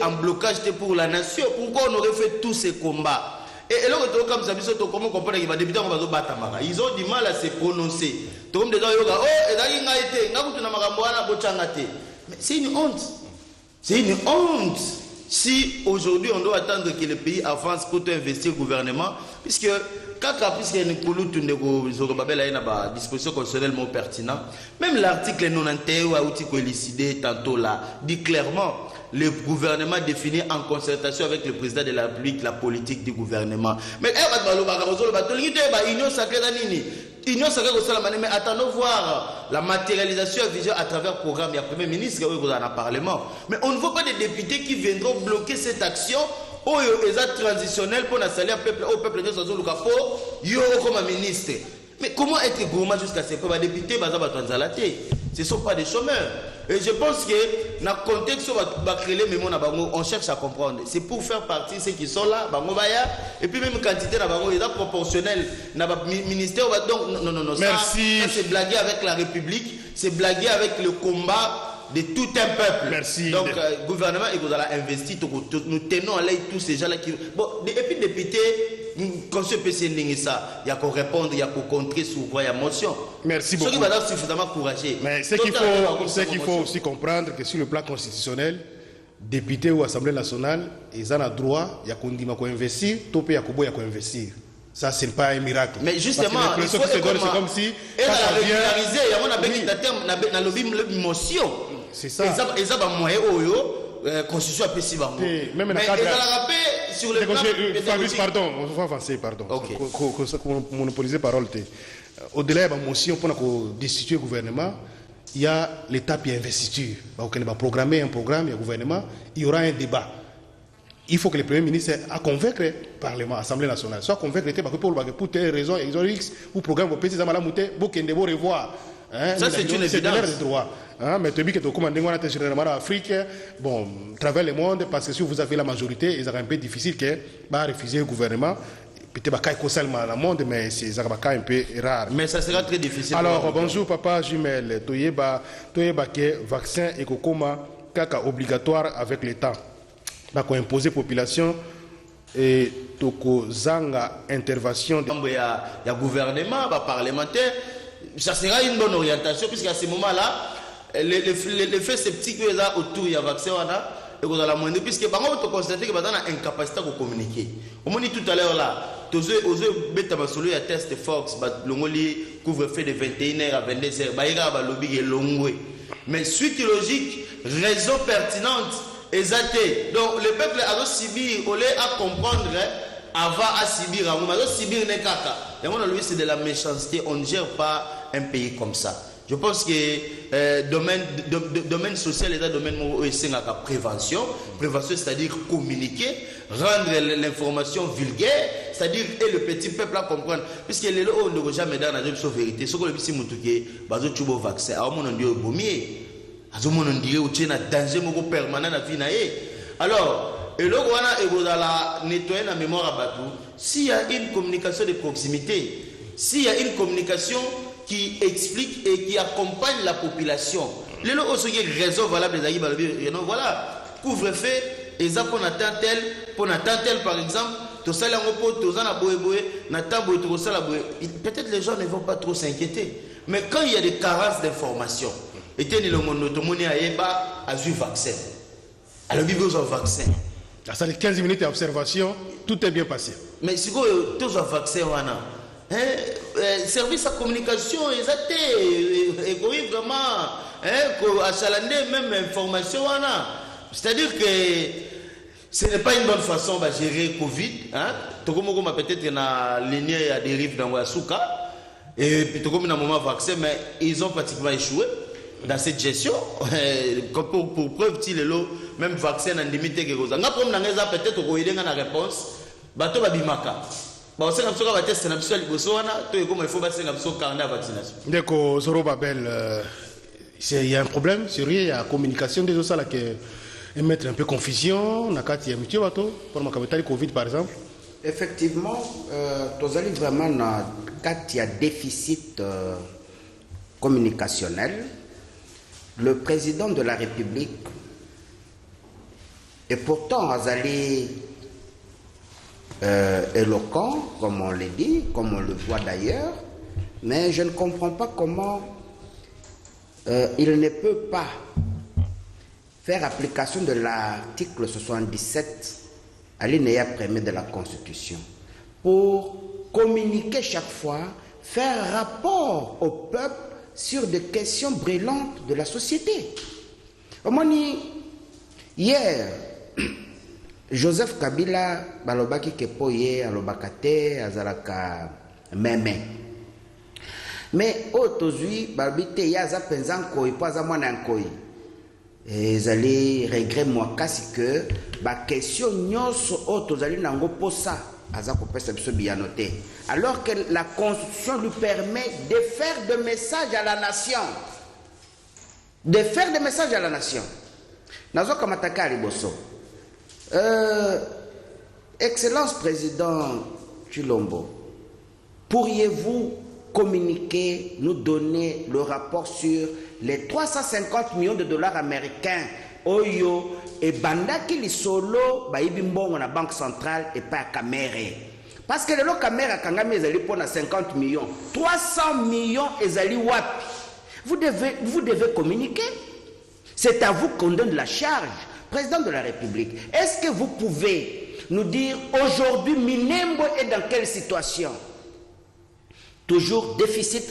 en blocage pour la nation. Pourquoi on aurait fait tous ces combats? Et là, comme ça, comment comprendre que les députés ils ont du mal à se prononcer. Mais c'est une honte. C'est une honte. Si aujourd'hui on doit attendre que le pays avance pour investir le gouvernement, puisque puisqu'il y a une disposition constitutionnellement pertinente, même l'article 91 a élucidé tantôt là, dit clairement le gouvernement définit en concertation avec le président de la République la politique du gouvernement. Mais Union sacrée, mais attendons voir la matérialisation à travers le programme. Il y a le Premier ministre qui est dans le Parlement. Mais on ne voit pas des députés qui viendront bloquer cette action. Oh, c'est transitionnel pour installer un peuple, au peuple de Sazou Lukapo, yo comme ministre. Mais comment être gourmand jusqu'à ce que les députés, ce ne sont pas des chômeurs. Et je pense que dans le contexte où on cherche à comprendre. C'est pour faire partie de ceux qui sont là, et puis même quantité est proportionnelle. Le ministère, donc, non, merci. Ça c'est blaguer avec la République, c'est blaguer avec le combat de tout un peuple. Merci. Donc, le gouvernement, il vous a investi, nous tenons à l'œil tous ces gens-là qui. Bon, et puis, député, quand ce PC n'est ça, il y a qu'à répondre, il y a qu'à contrer sur la motion. Merci beaucoup. Ceux qui vont être suffisamment courageux. Mais ce qu'il faut aussi comprendre, que sur le plan constitutionnel, député ou Assemblée nationale, ils ont le droit, il y a qu'à investir, tout pays, il y a qu'à investir. Ça, ce n'est pas un miracle. Mais justement, il faut c'est comme si. Et la régulariser, il y a une motion. C'est ça. Et ça, moyen constitution apprécie. Même mais cadre. Sur le plan Fabrice, pardon, on va avancer, pardon. Monopoliser parole. Au-delà de la motion pour destituer le gouvernement, il y a l'étape d'investiture. On va programmer un programme, il y a un gouvernement, il y aura un débat. Il faut que le Premier ministre a convaincre le Parlement, l'Assemblée nationale, soit convaincre pour telle raison, X, ou programme, pour petit Zamalαμouté, pour qu'il devrait revoir. Ça, c'est une évidence. Mais tu dis que tu commandes généralement en Afrique, bon, travers le monde, parce que si vous avez la majorité, il sera un peu difficile que refuser le gouvernement. Peut-être pas dans le monde, mais c'est un peu rare. Mais ça sera très difficile. Alors, bonjour, papa Jumel. Toyeba que vaccin et coma kaka obligatoire avec l'État. Donc, imposer population et toko zanga intervention. Il y a gouvernement, parlementaire. Ça sera une bonne orientation, puisqu'à ce moment-là, l'effet sceptique autour du vaccin, et vous allez moindre, puisque par contre, vous constatez que vous avez une incapacité de communiquer. On m'a dit tout à l'heure là, vous avez un test Fox, le couvre-feu de 21h à 22h, mais suite logique, raison pertinente, exacté. Donc le peuple a subir, au lieu à comprendre, avant à subir, à subir les caca. C'est de la méchanceté, on ne gère pas un pays comme ça. Je pense que domaine social est un domaine où c'est la prévention. Prévention, c'est-à-dire communiquer, rendre l'information vulgaire, c'est-à-dire et le petit peuple à comprendre. Puisque les lois, on ne doit jamais dans la vérité. Ce que le petit moutouké, bazo tubo vaccin. Alors, on dit au baumier. Alors, on dit au tien danger permanent à vie. Alors, et là, on a nettoyer la mémoire à Batou. S'il y a une communication de proximité, s'il y a une communication qui explique et qui accompagne la population, les gens ont une raison valable de voilà, couvre-feu, et ça pour n'attendre tel, par exemple, peut-être les gens ne vont pas trop s'inquiéter. Mais quand il y a des carences d'informations, et tenez le monde, a vu vaccin. Alors, il y a un vaccin. Ça fait 15 minutes d'observation, tout est bien passé. Mais si vous avez un vaccin, service à communication, et vraiment, à chalander même information, c'est-à-dire que ce n'est pas une bonne façon de gérer Covid. Tokomo peut-être na ligne à dérive dans Wasuka, et puis Tokomo na moment vaccin, mais ils ont pratiquement échoué dans cette gestion. Pour preuve, même vaccin en limité que vous avez. Peut-être que vous avez une réponse. Bato babimaka. Bah on sait comme ça va tester na biso liboso wana to comme il faut passer na biso carnet vaccination. Ndeko Zoro Babel, il y a un problème sérieux, il y a communication des autres là que mettre un peu confusion na kati ya mitié bato pour ma capitale Covid par exemple. Effectivement, tous allez vraiment na kati ya déficit communicationnel. Le président de la République Et pourtant, Azali éloquent, comme on le dit, comme on le voit d'ailleurs, mais je ne comprends pas comment il ne peut pas faire application de l'article 77 alinéa 1er de la Constitution pour communiquer chaque fois, faire rapport au peuple sur des questions brûlantes de la société. Hier, Joseph Kabila balobaki kepoye alobakate azalaka meme. Mais autozui balbite yaza penzanko ipaza mwana nkoi. Ezali regret mwakasi que ba question nyonso autozali nango posa azako pesa biso biyanote. Alors que la Constitution lui permet de faire des messages à la nation. De faire des messages à la nation. Nazoka mataka liboso. Excellence président Chilombo, pourriez-vous communiquer, nous donner le rapport sur les 350 millions de dollars américains Oyo et Bandaki Lisolo, Baïbi Mbongo na Banque centrale et pas Kamere. Parce que le Kamere Kangami ezali pour 50 millions. 300 millions ezali wapi. Vous devez communiquer. C'est à vous qu'on donne la charge. Président de la République, est-ce que vous pouvez nous dire aujourd'hui Minembo est dans quelle situation? Toujours déficit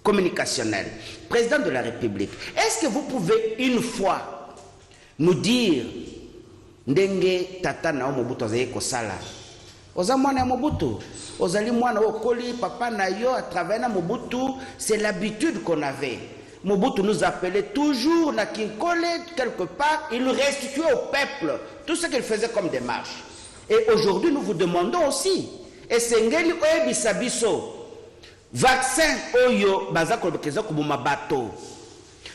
communicationnel. Président de la République, est-ce que vous pouvez une fois nous dire ndenge tata na Mobutu azaye kosala? Oza mwana Mobutu, ozali mwana okoli papa na yo à travers na Mobutu, c'est l'habitude qu'on avait. Mobutu nous appelait toujours na Kinkole, quelque part, il restituait au peuple tout ce qu'il faisait comme démarche. Et aujourd'hui, nous vous demandons aussi, et Sengeli Oye Bisabiso, vaccin Oyo, Bazako Bekeza Kubuma Bato,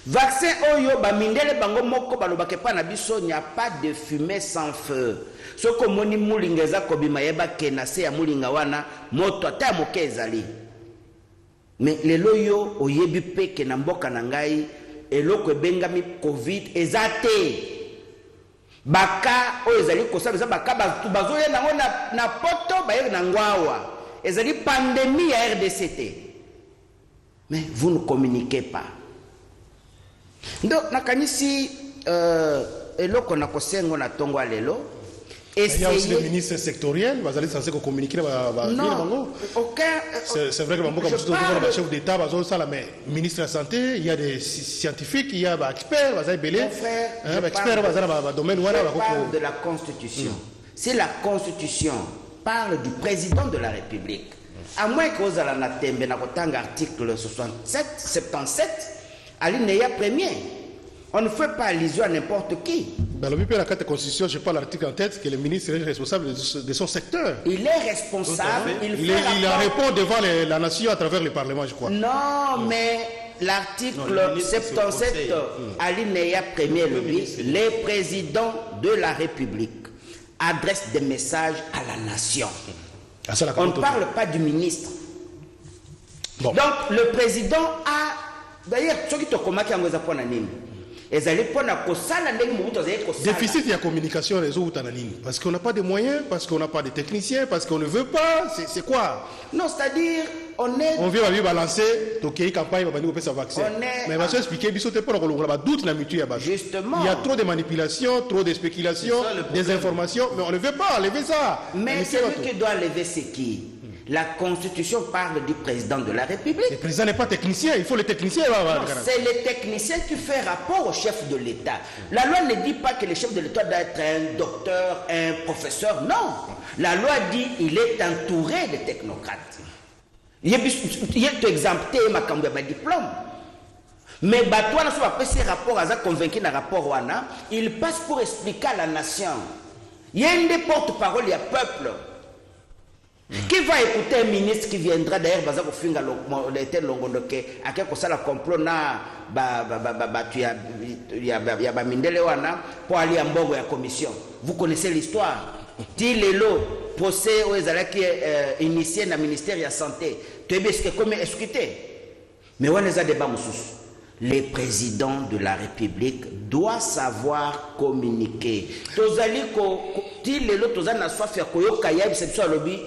vaccin Oyo, Bamindele Bango Moko, Balobakepa Nabiso, il n'y a pas de fumée sans feu. Ce que Moni Moulingeza Kobimayeba Kenase ya Moulingawana, Moto Ata Mokezali. Mais les loyo oyebi peke na mboka na ngai eloko ebengami covid ezate baka o ezali kosala baka bazoye nango na poto baye na ngwawa ezali pandémie ya RDCT. Mais vous ne communiquez pas. Donc nakanisi eloko na kosengo na tongo lelo. Il y a aussi des ministres sectoriels, vous allez censé communiquer. Non, aucun. C'est vrai que le chef d'État, mais ministre de la Santé, il y a des scientifiques, il y a des experts, Mon frère, je parle de la Constitution. Si la Constitution parle du président de la République, à moins que vous ayez un article 77, alinéa 1er, on ne fait pas allusion à n'importe qui. Dans le la carte de constitution, je parle l'article en tête que le ministre est responsable de son secteur. Il est responsable. Il répond devant la nation à travers le Parlement, je crois. Non, mais l'article 77, alinéa 1er, les présidents de la République adressent des messages à la nation. On ne parle pas du ministre. Bon. Donc, le président a... D'ailleurs, ceux qui te commettent en déficit de communication réseau parce qu'on n'a pas de moyens, parce qu'on n'a pas de techniciens, parce qu'on ne veut pas, c'est quoi? Non, c'est-à-dire on vient à balancer donc campagne va venir faire vaccin. Mais va expliquer doute la mutuelle. Justement. Il y a trop de manipulations, trop de spéculations, des informations, mais on ne veut pas enlever ça. Mais celui qui doit enlever c'est qui? La Constitution parle du président de la République. Le président n'est pas technicien, il faut les techniciens. C'est les techniciens qui font rapport au chef de l'État. La loi ne dit pas que le chef de l'État doit être un docteur, un professeur. Non. La loi dit qu'il est entouré de technocrates. Il y a exempté ma diplôme. Mais toi, on a fait ces rapports, on a convaincu dans le rapport, il passe pour expliquer à la nation. Il y a une des porte-parole, il y a peuple. Qui va écouter un ministre qui viendra d'ailleurs baza ko finga l'été longondo ke akeko sala complot na ya ba mindele wana pour aller en mbongo ya commission. Vous connaissez l'histoire. Tilelo procès aux ezalaki initié na ministère de la santé. Tu es que comme exécuté. Mais on les a débat mususu. le président de la République doit savoir communiquer. Tozali ko ti lelo tozana soif ya koyoka ya bisebiso alobi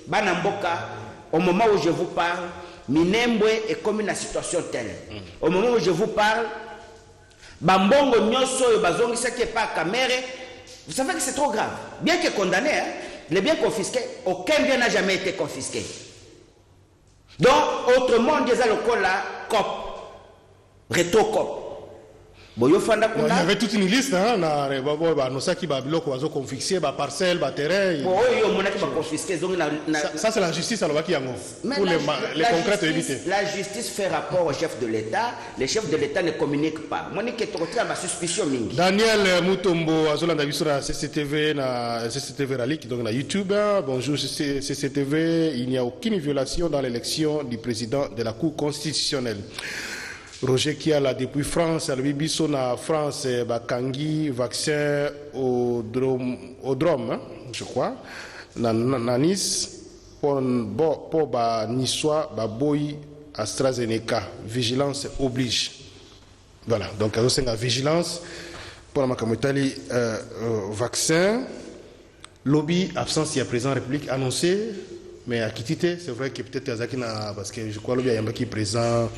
bana mboka au moment où je vous parle Minembwe est comme une situation telle. Au moment où je vous parle bambongo nyoso yo bazongi saki pas caméra. Vous savez que c'est trop grave. Bien que condamné, hein, les biens confisqués, aucun bien n'a jamais été confisqué. Donc, autrement, on disait le col là, COP, rétro-COP. Bon, il y avait toute une liste, hein, on sait qui va confisquer, parcelle, terrain. Ça, c'est la justice alors qui pour les concrets éviter. La justice fait rapport au chef de l'État. Les chefs de l'État ne communiquent pas. Moi, je ma suspicion. Daniel Mutombo, Azolanda Bissura, CCTV, CCTV Rally, donc na YouTube. Bonjour, CCTV. Il n'y a aucune violation dans l'élection du président de la Cour constitutionnelle. Roger Kiala depuis France, à l'Ubiso na France, Bakangi, vaccin au drome, je crois, na Nice, pour Niçois, Boy, AstraZeneca, vigilance oblige. Voilà, donc la vigilance pour la Makamotali, vaccin, lobby, absence, il y a président République annoncé, mais à Kitite, c'est vrai que peut-être Azakina, parce que je crois que lobby a qui présent.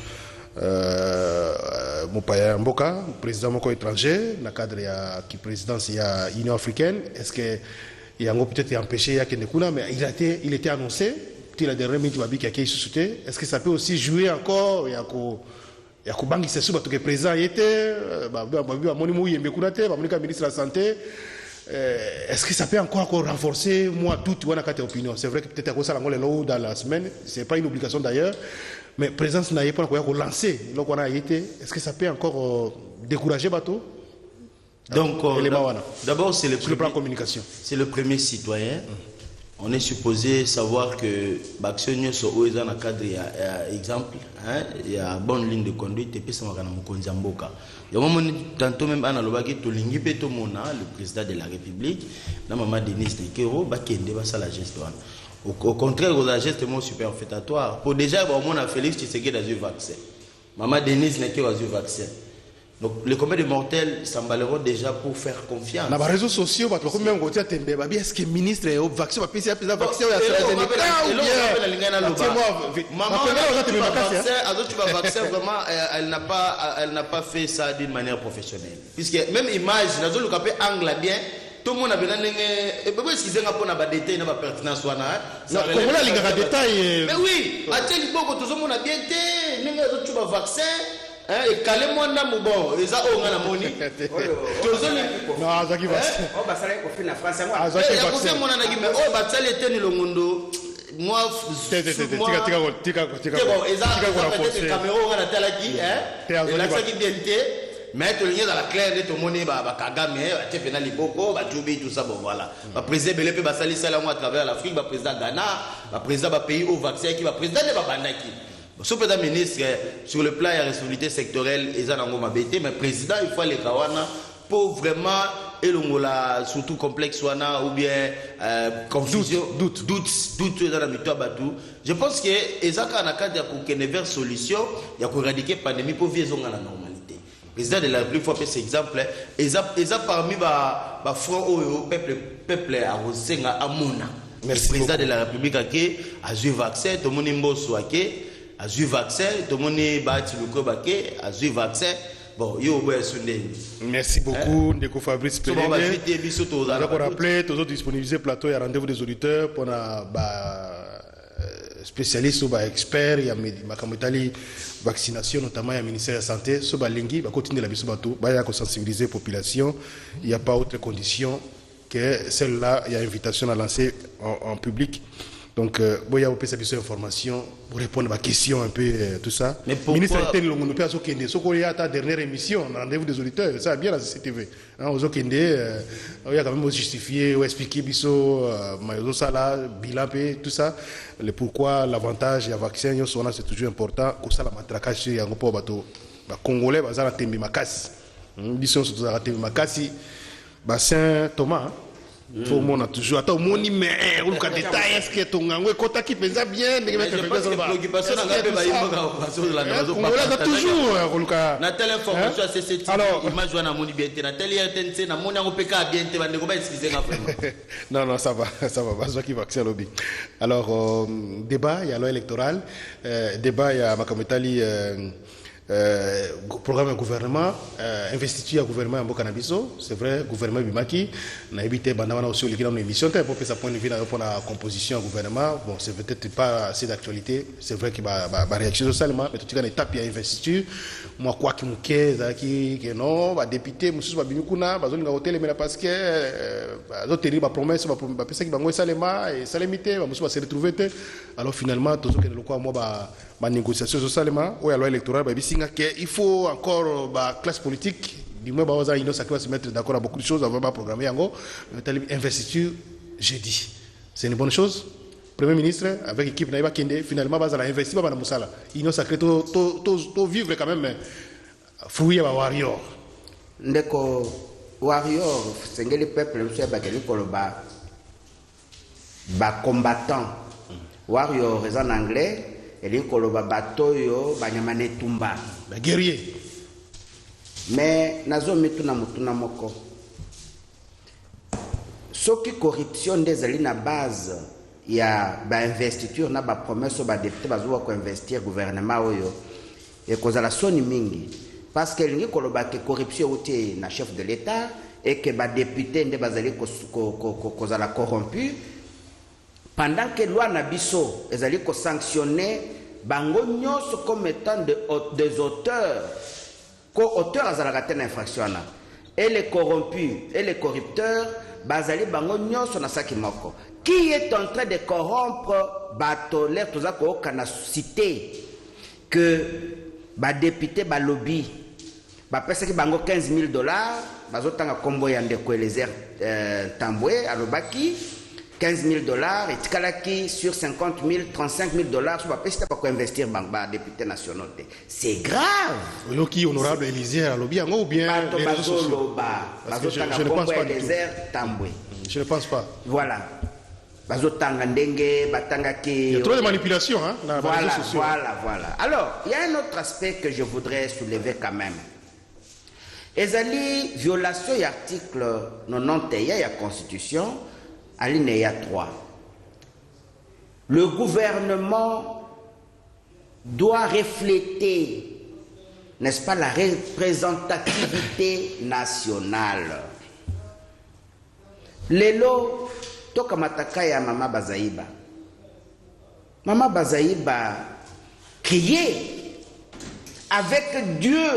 Mopaya Mboka, président moko étranger, dans le cadre de présidence de l'Union africaine, est-ce que il y a peut-être empêché mais il était annoncé, la dernière minute qui a été suscité, est-ce que ça peut aussi jouer encore, il y a Bangi Sessou, le président était, ministre de la Santé, est-ce que ça peut encore renforcer, moi, toute opinion. C'est vrai que peut-être que ça dans la semaine, ce n'est pas une obligation d'ailleurs. Mais présence n'a pas lancé. Est-ce que ça peut encore décourager bateau? Donc, d'abord, c'est le plan communication. C'est le premier citoyen. On est supposé savoir que Baxionio so dans le cadre exemple, il y a bonne ligne de conduite et puis ça m'a dit Mboka. Il y a un moment tantôt même analobaki to lingi peto mona le président de la République, na maman Denise Nekero ba kende ba sala geste wana. Au contraire, aux gestes superfétatoires. Pour déjà, on a Félix Tshisekedi dans un vaccin. Maman Denise n'est qu'à un vaccin. Donc, les combien de mortels s'emballeront déjà pour faire confiance. Dans les réseaux sociaux, est-ce que le ministre est au vaccin? Elle n'a pas fait ça d'une manière professionnelle. Puisque même image, dans angle bien. Tout le monde a besoin de ce qu'on a détaillé dans la pertinence. Mais oui, à tel niveau, tout le monde a bien été, nous avons vaccin, et calez-moi dans mon bon, les a on a la monnaie. Non, Zaki vaccin. Oh, bah ça l'est en France. Il y a beaucoup de monde qui dit, oh, bah ça l'est le monde. Moi, c'est bon, ils ont peut-être caméra, on a la télé qui, et là, ça qui vient de. Mais tout le monde dans la claire de tout le monde, Kagame, Tchefena Liboko, Djoubi, tout ça, bon voilà. Le président Belépé va salir ça à travers l'Afrique, le président Ghana, le président va pays au vaccin, qui va président de Babandaki. Sous président ministre, sur le plan de la responsabilité sectorielle, ils ont un mais président, il faut les Kawana pour vraiment, surtout complexe ou bien confusion, doute dans la méthode Batou. Je pense que ils ont un cadre pour qu'il y ait une solution, il y a éradiquer la pandémie pour vivre dans la normalité. Le président de la République, il faut faire cet exemple, ils ont parmi les front au peuple à Rosenga, à Mona. Le président de la République a eu vaccin, tout le monde a eu vaccin, tout le monde a eu vaccin. Bon, merci beaucoup, Ndeko Fabrice Pelé. Pour rappeler, tous disponibiliser plateau et rendez-vous des auditeurs pour spécialistes ou experts, il y a Makamitali vaccination, notamment il y a le ministère de la Santé, il y a continuer la bateau, il y a sensibiliser la population, il n'y a pas autre condition que celle-là, il y a invitation à lancer en public. Donc, il y a une information pour répondre à ma question un peu, tout ça. Mais pourquoi... Ministre il y a ta dernière émission, rendez-vous des auditeurs, ça va bien la CCTV. Il y a quand même justifié, expliquer biso, bilan, tout ça. Le pourquoi, l'avantage, il y a vaccin, c'est toujours important. Comme ça, la matraquage, il y a un peu de Congolais, il y a un tembi makasi. Biso, c'est un tembi makasi. Saint Thomas, faut mon a toujours attends mon mais ou ka détail est-ce que ton ngwe kota qui pensa bien mais je pense que préoccupation na ngabe ba yimba ka sur la maison pas toujours oluka na telle information c'est cette image wana moni bien na telle intensité na moni ngopeka bien te bande ko ba excuser nga vraiment non ça va bazwa qui vaccin lobby alors débat il y a loi électorale débat il y a makometali programme gouvernement investiture gouvernement en Bokanabiso c'est vrai gouvernement bimaki na évité bandana aussi l'équipe dans émission pour que ça point de vue pour la composition gouvernement bon c'est peut-être pas assez d'actualité c'est vrai que ba réaction seulement mais tout cas étape il y a investiture moi quoi qui mukeza qui non ba député mususu ba binyukuna bazolinga hotel mais parce que bazoteri ba promesse ba pesa ki bango salema et salemité ba mususu ba se retrouver alors finalement tout ce que le quoi moi ba négociation socialement ou la loi électorale ba bisinga que il faut encore ba classe politique du moins ba oza ino ça va se mettre d'accord à beaucoup de choses avant ba programmer yango investiture jeudi c'est une bonne chose premier ministre avec équipe naïba kende finalement ba za la investir ba na musala ino sacré to vivre quand même fouiller ba warrior ndeko warrior sengeli peuple monsieur ba keli koloba ba combattant warrior en anglais et les koloba batoyo banyamane tumba ba guerrier mais nazo mituna mutuna moko soki corruption des ali na base ya ba investiture na ba promesse ba député bazuwa ko investir gouvernement oyo et cause la soni mingi parce que lingi koloba que corruption outé na chef de l'état et que ba député nde bazali cause la corrompu pendant que loi na biso ezali ko sanctionner bango nyonso comme étant des auteurs co-auteurs azalaka te na infraction na et les corrompus et les corrupteurs bazali bango nyonso na saki moko qui est en train de corrompre bato l'air toza ko kana cité que ba député ba lobby ba pesa ki bango $15,000 bazotanga kombo ya ndeko Eliezer Tambwe alobaki $15,000 et tikalaki sur 50,000 $35,000 sur la peste pour investir banque député national. C'est grave. Yoki honorable Eliezer Alobi ou bien les réseaux sociaux. Je ne pense pas du tout. Je ne pense pas. Voilà. Bazotanga ndenge batanga ki. Il y a trop de manipulation hein dans les réseaux sociaux. Voilà. Alors, il y a un autre aspect que je voudrais soulever quand même. Ezali violation de l'article 91 de la Constitution. Alinéa 3. Le gouvernement doit refléter, n'est-ce pas, la représentativité nationale. Lelo, toka mataka ya Mama Bazaïba. Mama Bazaïba criait avec Dieu,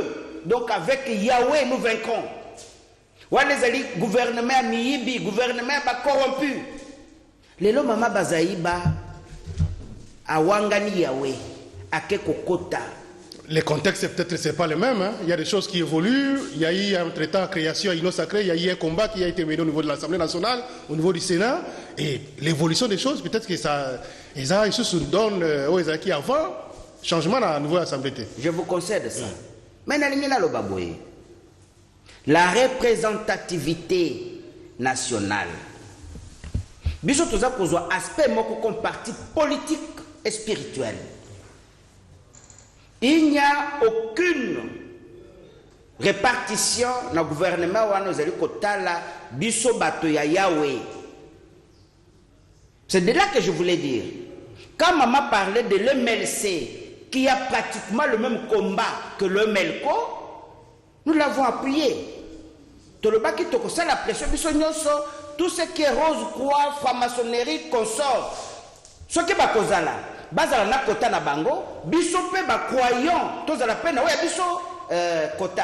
donc avec Yahweh nous vaincrons. Wanezali gouvernement miyibi gouvernement ba corrompu lelo Mama Bazaïba awangani yawe akeko kota les contextes peut-être c'est pas le même hein? Il y a des choses qui évoluent il y a eu entre-temps création ino sacré il y a eu un combat qui a été mené au niveau de l'Assemblée nationale au niveau du Sénat et l'évolution des choses peut-être que ça ils se donnent aux qui avant changement à nouveau assemblée. Je vous concède ça mais nalingina lo baboye la représentativité nationale. Biso toza kozwa aspect moko comme parti politique et spirituel. Il n'y a aucune répartition dans le gouvernement wana ezali kotala biso bato ya Yahweh. C'est de là que je voulais dire. Quand maman parlait de l'MLC qui a pratiquement le même combat que le MELCO, nous l'avons appuyé. Tout le baki toko ça la pression biso nyonso tout ce qui est rose croix franc-maçonnerie consort ce qui ba kozala bazala na kota na bango biso pe ba croyant tous à la peine ouais biso kota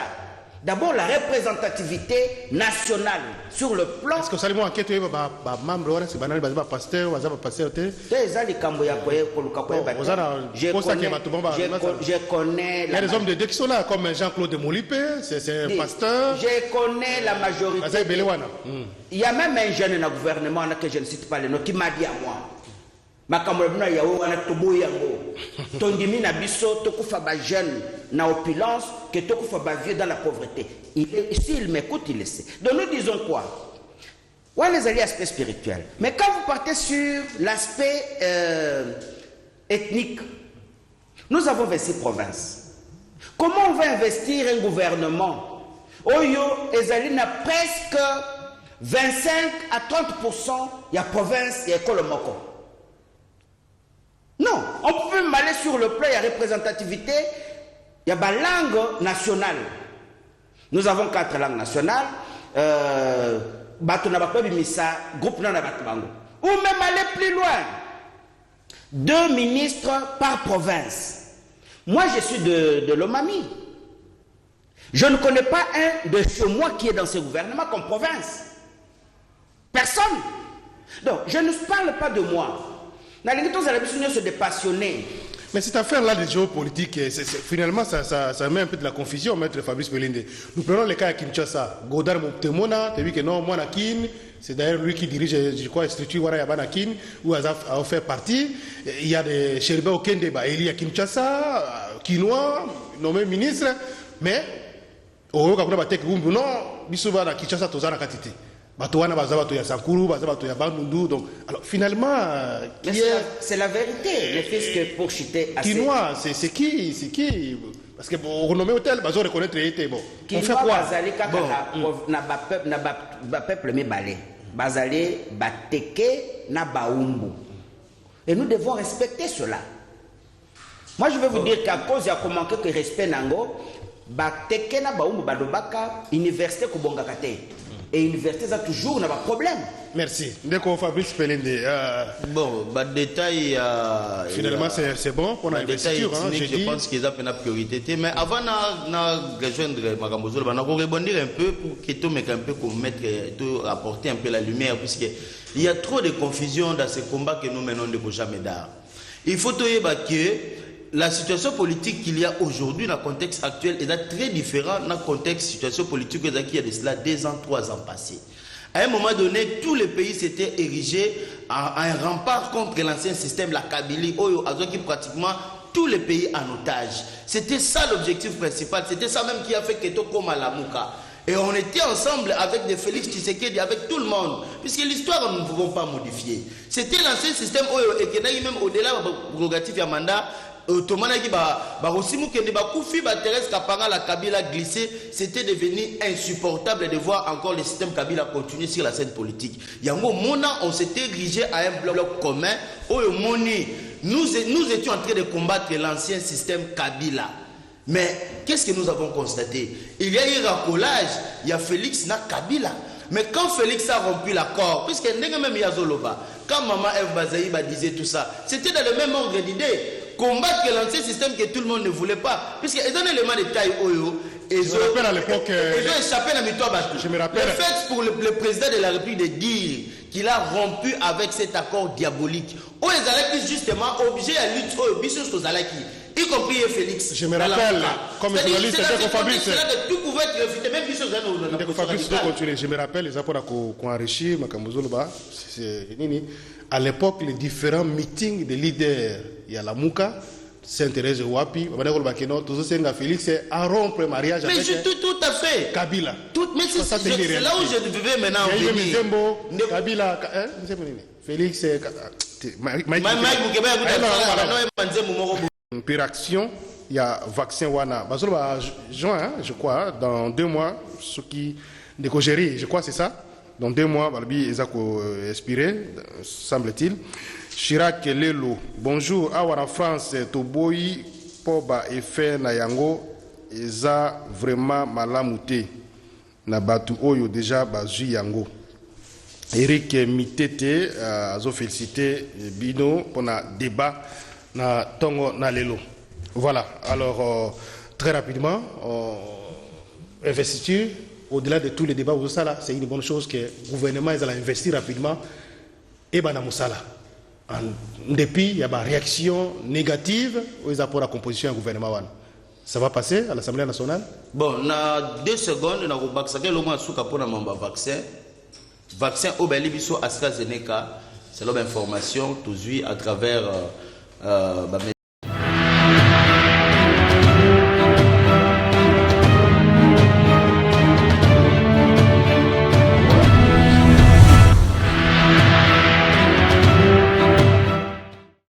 d'abord la représentativité nationale sur le plan est-ce que ça les mots enquête ba membre wala c'est banal ba pasteur wa za pasteur te ezali kambo ya koye koluka koye ba je connais il y a des hommes de Dieu qui sont là comme Jean-Claude Molipe c'est un pasteur je connais la majorité il y a même un jeune dans le gouvernement que je ne cite pas le nom qui m'a dit à moi makamolabuna ya wana toboyango tondimi na biso tokufa ba jeune na opulence que tokufa ba vieux dans la pauvreté s'il m'écoute il le sait donc nous disons quoi Ouais, les alliés aspect spirituel. Mais quand vous partez sur l'aspect ethnique, nous avons 26 provinces. Comment on va investir un gouvernement? Oyo, Ezali n'a presque 25 à 30%, il y a province, il y a Kolomoko. Non, on peut même aller sur le plan, il y a représentativité, il y a la langue nationale. Nous avons 4 langues nationales. Groupe ou même aller plus loin. 2 ministres par province. Moi, je suis de Lomami. Je ne connais pas un de chez moi qui est dans ce gouvernement comme province. Personne. Donc, je ne parle pas de moi. Se dépassionner. Mais cette affaire-là de géopolitique, finalement, ça met un peu de la confusion, maître Fabrice Pelinde. Nous prenons le cas à Kinshasa. Godard Moutemona, tu as vu que non, moi, Nakin, c'est d'ailleurs lui qui dirige, je crois, la structure Warayaba Nakin, où elle a fait partie. Il y a des Chériba Okende, Eli à Kinshasa, Kinois, nommé ministre, mais, au Gabon, non, Bissouba à Kinshasa, Tozana Katiti. Donc, alors finalement, c'est la vérité. Le fait que pour chuter assez. Kinois, c'est qui? Parce que pour renommer hôtel, on reconnaître été bon. On fait quoi? Na peuple me balé. Bazali bateke na baumbu. Et nous devons respecter cela. Moi, je vais vous dire qu'à cause il y a comment que respect nango, bateke na baumbu badobaka université kubongakate. Et l'université a toujours un problème. Merci. D'accord, Fabrice Pelinde. Bon, détail. Finalement, c'est bon pour l'investiture. Je pense qu'ils ont une priorité. Mais avant de rejoindre Makambozo, on va rebondir un peu pour que tout un peu apporter un peu la lumière, puisqu'il y a trop de confusion dans ce combat que nous menons de Bojameda. Il faut que la situation politique qu'il y a aujourd'hui dans le contexte actuel est très différent dans le contexte de la situation politique qu'il y a de cela 2 ans, 3 ans passés. À un moment donné, tous les pays s'étaient érigés en un rempart contre l'ancien système, la Kabylie, qui pratiquement tous les pays en otage. C'était ça l'objectif principal, c'était ça même qui a fait Keto comme à la Mouka. Et on était ensemble avec des Félix Tshisekedi, avec tout le monde, puisque l'histoire, nous ne pouvons pas modifier. C'était l'ancien système, et qui même au-delà de la prérogative du mandat, c'était devenu insupportable de voir encore le système Kabila continuer sur la scène politique. On s'était érigé à un bloc commun. Nous étions en train de combattre l'ancien système Kabila. Mais qu'est-ce que nous avons constaté? Il y a eu racolage, il y a Félix na Kabila. Mais quand Félix a rompu l'accord, puisque même Yazolova, quand Maman Eve Bazaïba disait tout ça, c'était dans le même ordre d'idée. Combattre l'ancien système que tout le monde ne voulait pas. Puisque ils ont un élément de taille Oyo. Je me rappelle à l'époque. Ils ont échappé à la mytho. Je me rappelle. Le fait pour le président de la République de dire qu'il a rompu avec cet accord diabolique. Où les Alaki justement obligés à lutter au Bissus aux Alaki. Y compris Félix. Je me rappelle, comme journaliste, c'est Fabrice. C'est tout pouvait être réfuté, même Bissus Fabrice, je me rappelle les apports qu'on enrichit, Makambouzoloba. À l'époque, les différents meetings de leaders, il y a la Mouka, Saint-Thérèse Wapi, Félix, à rompre le mariage avec tout à fait. Kabila. Mais c'est là où je devais maintenant venir. Kabila, Félix, une pire action, il y a vaccin Wana. Juin, je crois, dans 2 mois, ce qui décogérie, je crois c'est ça. Dans 2 mois, ils ont expiré, semble-t-il. Chirac Lelo, bonjour. En France, Toboyi, Poba et Fe Nayango, ils ont vraiment malamouté. Nabatu Oyo déjà bazu Yango. Eric Mitete, a félicité Bino pour le débat na Tongo na Lelo. Voilà, alors très rapidement, investiture. Au-delà de tous les débats, c'est une bonne chose que le gouvernement a investi rapidement et dans Moussala. En dépit, il y a une réaction négative aux apports à la composition du gouvernement. Ça va passer à l'Assemblée nationale? Bon, dans 2 secondes, on a un vaccin. Vaccin au Belibiso AstraZeneca, c'est l'information, tout à travers